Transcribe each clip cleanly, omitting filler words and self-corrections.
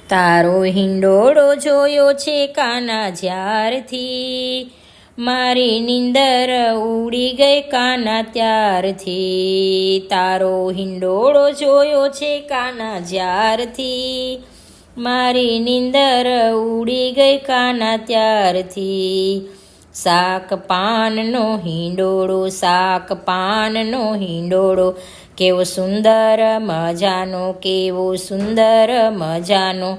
તારો હિંડોળો જોયો છે કાના જ્યારથી, મારી નીંદર ઉડી ગઈ કાના ત્યારથી. તારો હિંડોળો જોયો છે કાના જ્યારથી, મારી નીંદર ઉડી ગઈ કાના ત્યારથી. શાક પાનનો હિંડોળો, શાક પાનનો હિંડોળો, કેવો સુંદર મજાનો, કેવો સુંદર મજાનો.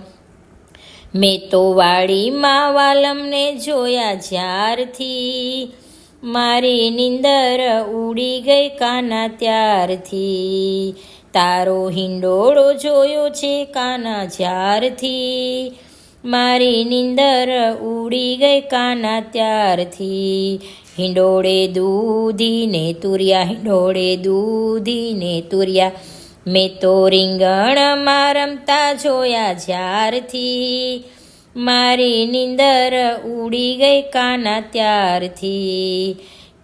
મેં તો વાડીમાં વાલમને જોયા જ્યારથી, મારી નીંદર ઉડી ગઈ કાના ત્યારથી. તારો હિંડોળો જોયો છે કાના જ્યારથી, મારી નીંદર ઉડી ગઈ કાના ત્યારથી. હિંડોળે દૂધીને તુર્યા, હિંડોળે દૂધીને તુર્યા, મેં તો રીંગણમાં રમતા જોયા જ્યારથી, મારી નીંદર ઉડી ગઈ કાના ત્યારથી.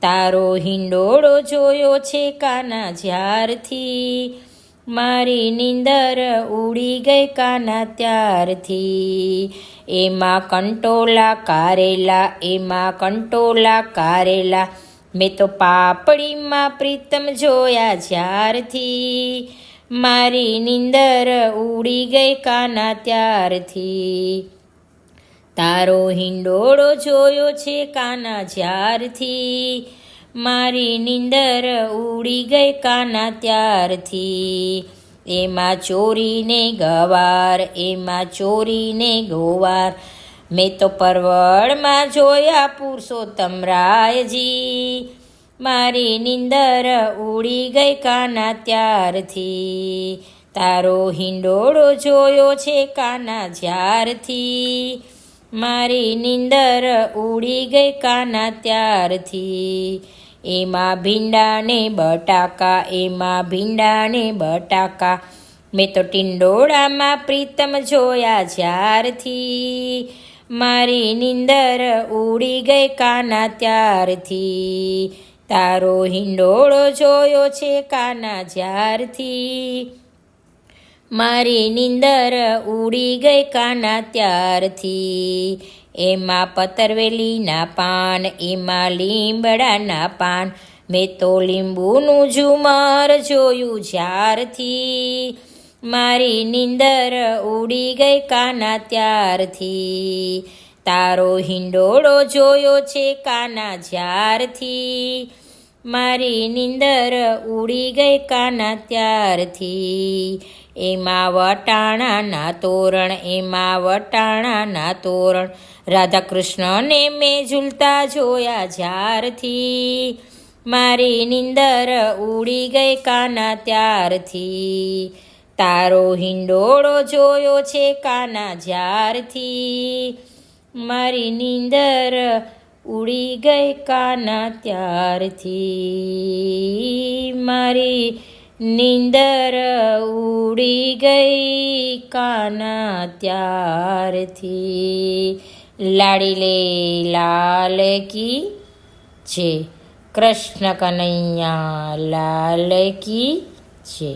તારો હિંડોળો જોયો છે કાના જ્યારથી, મારી નીંદર ઉડી ગઈ કાના ત્યારથી. એમાં કંટોલા કારેલા, એમાં કંટોલા કારેલા, મેં તો પાપડીમાં પ્રીતમ જોયા જ્યારથી, મારી નીંદર ઉડી ગઈ કાના ત્યારથી. તારો હિંડોળો જોયો છે કાના જ્યારથી, મારી નીંદર ઉડી ગઈ કાના ત્યારથી. એમાં ચોરીને ગવાર, એમાં ચોરીને ગોવાર, મેં તો પરવળમાં જોયા પુરુષોત્તમ રાયજી, મારી નીંદર ઉડી ગઈ કાના ત્યારથી. તારો હિંડોળો જોયો છે કાના જ્યારથી, મારી નીંદર ઉડી ગઈ કાના ત્યારથી. એમાં ભીંડાને બટાકા, એમાં ભીંડાને બટાકા, મેં તો ટિંડોળામાં પ્રીતમ જોયા જ્યારથી, મારી નીંદર ઉડી ગઈ કાના ત્યારથી. તારો હિંડોળો જોયો છે કાના જ્યારથી, મારી નીંદર ઉડી ગઈ કાના ત્યારથી. એમાં પતરવેલીના પાન, એમાં લીમડાના પાન, મેં તો લીંબુનું ઝુમર જોયું જ્યારથી, મારી નીંદર ઉડી ગઈ કાના ત્યારથી. તારો હિંડોળો જોયો છે કાના જ્યારથી, મારી નીંદર ઉડી ગઈ કાના ત્યારથી. એમાં વટાણાના તોરણ, એમાં વટાણાના તોરણ, રાધા કૃષ્ણને મેં ઝૂલતા જોયા જ્યારથી, મારી નીંદર ઉડી ગઈ કાના ત્યારથી. તારો હિંડોળો જોયો છે કાના જ્યારથી, મારી નીંદર ઉડી ગઈ કાના ત્યારથી. મારી નીંદર ઉડી ગઈ કાના ત્યારથી. લાડીલે લાલ કી જય, કૃષ્ણ કનૈયા લાલ કી જય.